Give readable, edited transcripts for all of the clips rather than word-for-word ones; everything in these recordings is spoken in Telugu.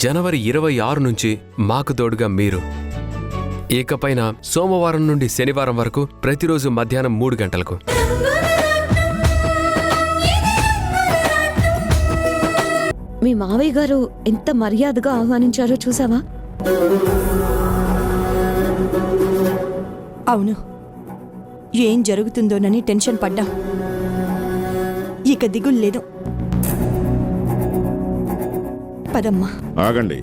జనవరి 26 నుంచి మాకు తోడుగా మీరు. ఇకపైన సోమవారం నుండి శనివారం వరకు ప్రతిరోజు మధ్యాహ్నం 3 గంటలకు. మీ మావయ్య గారు ఎంత మర్యాదగా ఆహ్వానించారో చూసావా? అవును, ఏం జరుగుతుందోనని టెన్షన్ పడ్డా. ఇక దిగుల్లేదు. పదమ్మా. ఆగండి.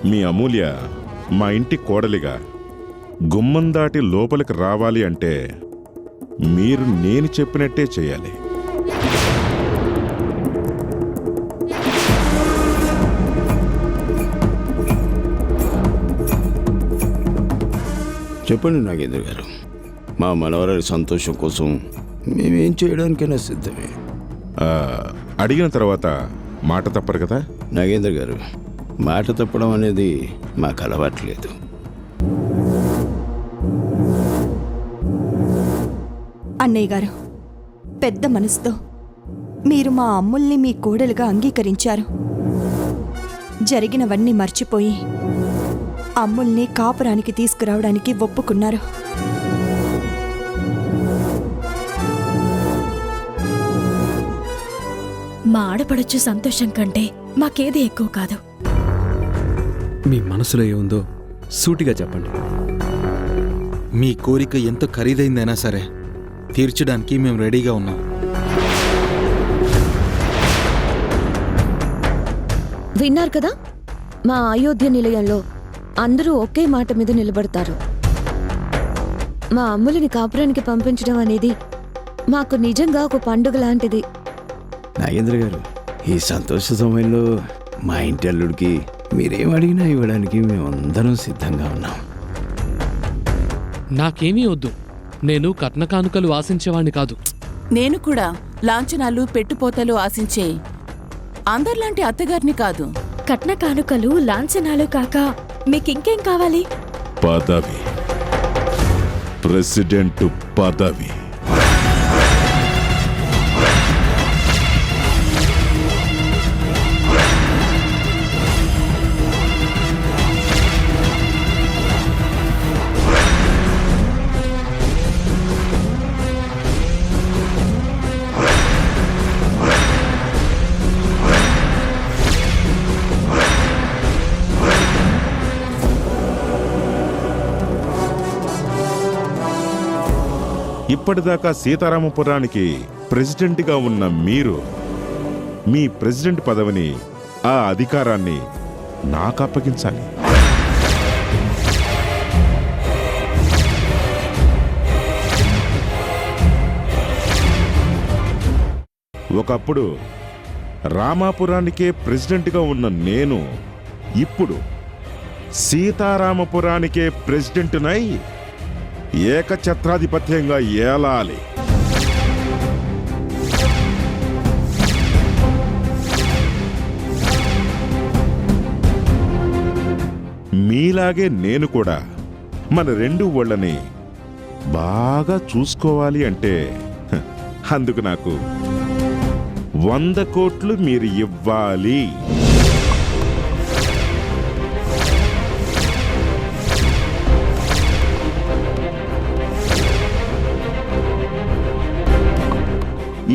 మీ అమూల్య మా ఇంటి కోడలిగా గుమ్మం దాటి లోపలికి రావాలి అంటే మీరు నేను చెప్పినట్టే చేయాలి. చెప్పండి నాగేంద్ర గారు, మా మనవరాలి సంతోషం కోసం మేమేం చేయడానికైనా సిద్ధమే. అడిగిన తర్వాత మాట తప్పరు కదా? నాగేంద్ర గారు, మాట తప్పడం అనేది మాకు అలవాట్లేదు. అన్నయ్య గారు, పెద్ద మనసుతో మీరు మా అమ్ముల్ని మీ కోడలుగా అంగీకరించారు. జరిగినవన్నీ మర్చిపోయి అమ్ముల్ని కాపురానికి తీసుకురావడానికి ఒప్పుకున్నారు. మా ఆడపడచ్చు సంతోషం కంటే మాకేది ఎక్కువ కాదు. మీ మనసులో ఏముందో సూటిగా చెప్పండి. మీ కోరిక ఎంత ఖరీదైందైనా సరే తీర్చడానికి మేము రెడీగా ఉన్నాం. విన్నారు కదా, మా అయోధ్య నిలయంలో అందరూ ఒకే మాట మీద నిలబడతారు. మా అమ్ములని కాపురానికి పంపించడం అనేది మాకు నిజంగా ఒక పండుగ లాంటిది. నాగేంద్ర గారు, ఈ సంతోష సమయంలో మా ఇంటి అల్లుడికి మీరేం అడిగినా ఇవ్వడానికి మేమందరం సిద్ధంగా ఉన్నాం. నాకేమీ వద్దు. నేను కట్న కానుకలు ఆశించేవాణ్ణి కాదు. నేను కూడా లాంఛనాలు పెట్టుపోతలు ఆశించే అందర్లాంటి అత్తగారిని కాదు. కట్న కానుకలు లాంఛనాలు కాక మీకింకేం కావాలి? పదవి, ప్రెసిడెంట్ పదవి. ఇప్పటిదాకా సీతారామపురానికి ప్రెసిడెంట్గా ఉన్న మీరు మీ ప్రెసిడెంట్ పదవిని, ఆ అధికారాన్ని నాకు అప్పగించాలి. ఒకప్పుడు రామాపురానికే ప్రెసిడెంట్గా ఉన్న నేను ఇప్పుడు సీతారామపురానికే ప్రెసిడెంట్నై ఏకఛత్రాధిపత్యంగా ఏలాలి. మీలాగే నేను కూడా మన రెండు ఊళ్ళని బాగా చూసుకోవాలి అంటే అందుకు నాకు 100 కోట్లు మీరు ఇవ్వాలి.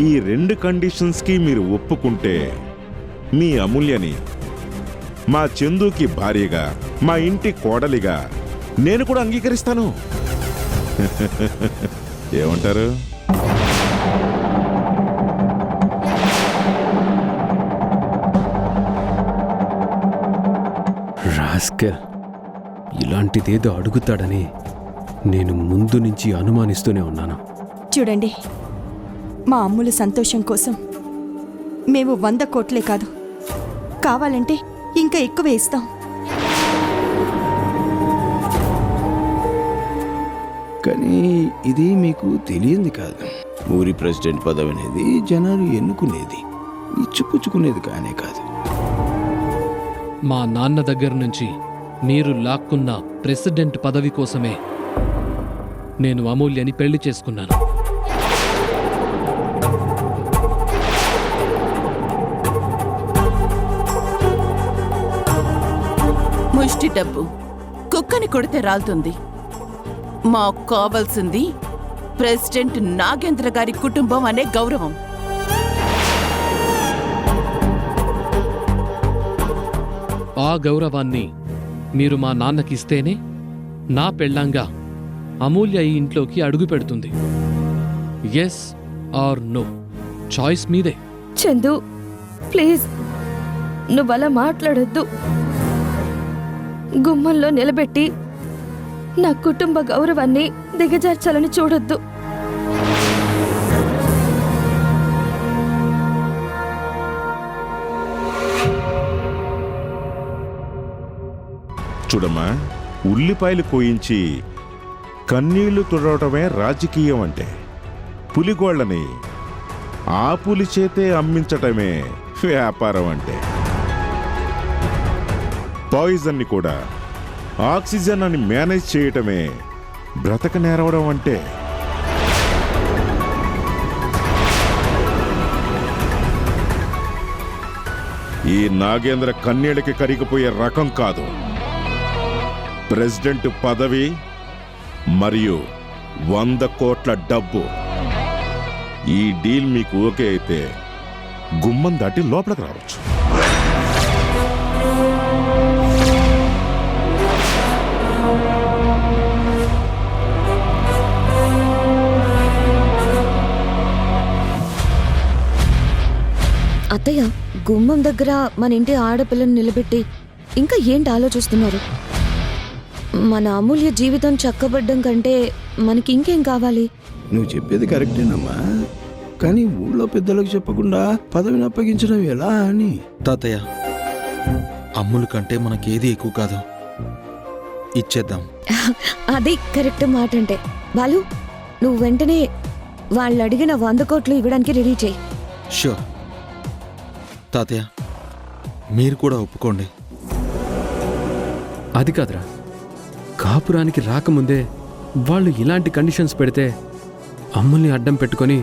ఈ 2 కండిషన్స్కి మీరు ఒప్పుకుంటే మీ అమూల్యని మా చందుకి భార్యగా, మా ఇంటి కోడలిగా నేను కూడా అంగీకరిస్తాను. ఏమంటారు? రాస్కల్, ఇలాంటిదేదో అడుగుతాడని నేను ముందు నుంచి అనుమానిస్తూనే ఉన్నాను. చూడండి, మా అమ్ముల సంతోషం కోసం మేము 100 కోట్లే కాదు, కావాలంటే ఇంకా ఎక్కువ ఇస్తాం. కానీ ఇది మీకు తెలియంది కాదు. ఊరి ప్రెసిడెంట్ పదవి అనేది జనాలు ఎన్నుకునేది. ఇచ్చిపుచ్చుకునేది కానే కాదు. మా నాన్న దగ్గర నుంచి మీరు లాక్కున్న ప్రెసిడెంట్ పదవి కోసమే నేను అమూల్యని పెళ్లి చేసుకున్నాను. ముష్టి డబ్బు కుక్కని కొడితే రాలుతుంది. మాకు కావాల్సింది ప్రెసిడెంట్ నాగేంద్ర గారి కుటుంబం అనే గౌరవం. ఆ గౌరవాన్ని మీరు మా నాన్నకిస్తేనే నా పెళ్ళంగా అమూల్య ఈ ఇంట్లోకి అడుగు పెడుతుంది. ఎస్ ఆర్ నో, చాయిస్ మీదే. చందు ప్లీజ్ నువ్వలా మాట్లాడొద్దు. గుమ్మంలో నిలబెట్టి నా కుటుంబ గౌరవాన్ని దిగజార్చాలని చూడొద్దు. చూడమ్మా, ఉల్లిపాయలు కోయించి కన్నీళ్లు తుడవటమే రాజకీయం అంటే, పులిగోళ్లని ఆ పులి చేతే అమ్మించటమే వ్యాపారం అంటే, పాయిజన్ని కూడా ఆక్సిజన్ అని మేనేజ్ చేయటమే బ్రతక నేరవడం అంటే. ఈ నాగేంద్ర కన్నీళ్ళకి కరిగిపోయే రకం కాదు. ప్రెసిడెంట్ పదవి మరియు 100 కోట్ల డబ్బు, ఈ డీల్ మీకు ఓకే అయితే గుమ్మం దాటి లోపలికి రావచ్చు. అత్తయ్య, గుమ్మం దగ్గర మన ఇంటి ఆడపిల్లని నిలబెట్టి ఇంకా ఏంటి ఆలోచిస్తున్నారు? మన అమూల్య జీవితం చక్కబడ్డం కంటే మనకి ఇంకేం కావాలి? నువ్వు చెప్పేది కరెక్టేనమ్మా, కానీ ఊళ్ళో పెద్దలకు చెప్పకుండా పదవిని అప్పగించడం ఎలా అని. తాతయ్య, అమ్ముల కంటే మనకేది ఎక్కువ కాదు, ఇచ్చేద్దాం. అది కరెక్ట్ మాట అంటే. బాలు, నువ్వు వెంటనే వాళ్ళు అడిగిన 100 కోట్లు ఇవ్వడానికి రెడీ చేయి. షూర్ తాతయ్య, మీరు కూడా ఒప్పుకోండి. అది కాదురా, కాపురానికి రాకముందే వాళ్ళు ఇలాంటి కండిషన్స్ పెడితే అమ్ముల్ని అడ్డం పెట్టుకొని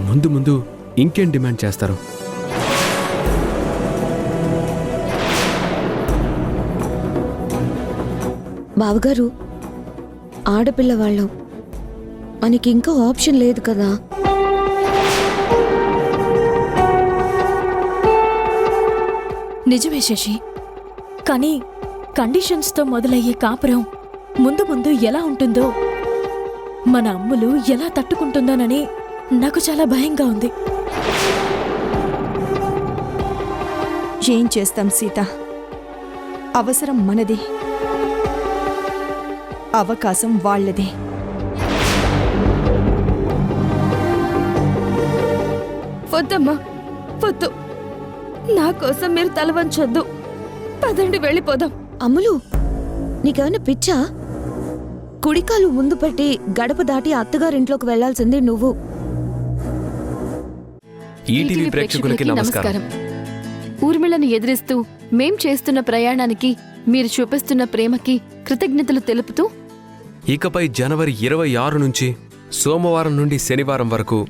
ముందు ముందు ఇంకేం డిమాండ్ చేస్తారు? బావగారు, ఆడపిల్ల వాళ్ళం, మనకి ఇంకా ఆప్షన్ లేదు కదా. నిజమే శశి, కానీ కండిషన్స్తో మొదలయ్యే కాపురం ముందు ముందు ఎలా ఉంటుందో, మన అమ్ములు ఎలా తట్టుకుంటుందోనని నాకు చాలా భయంగా ఉంది. ఏం చేస్తాం సీత, అవసరం మనది, అవకాశం వాళ్ళదే. వద్దమ్మా వద్దు, నా కోసం మీరు తల వంచొద్దు. పదండి వెళ్ళిపోదాం. అమ్ములు, నీకేమైనా పిచ్చా? కుడికాలు ముందు పెట్టి గడప దాటి అత్తగారింట్లోకి వెళ్లాల్సింది నువ్వు. ఈటీవీ ప్రేక్షకులకి నమస్కారం. ఊర్మిళను ఎదిరిస్తూ మేం చేస్తున్న ప్రయాణానికి మీరు చూపిస్తున్న ప్రేమకి కృతజ్ఞతలు తెలుపుతూ, ఇకపై జనవరి 26 నుంచి సోమవారం నుండి శనివారం వరకు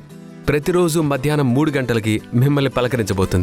ప్రతిరోజు మధ్యాహ్నం 3 గంటలకి మిమ్మల్ని పలకరించబోతుంది.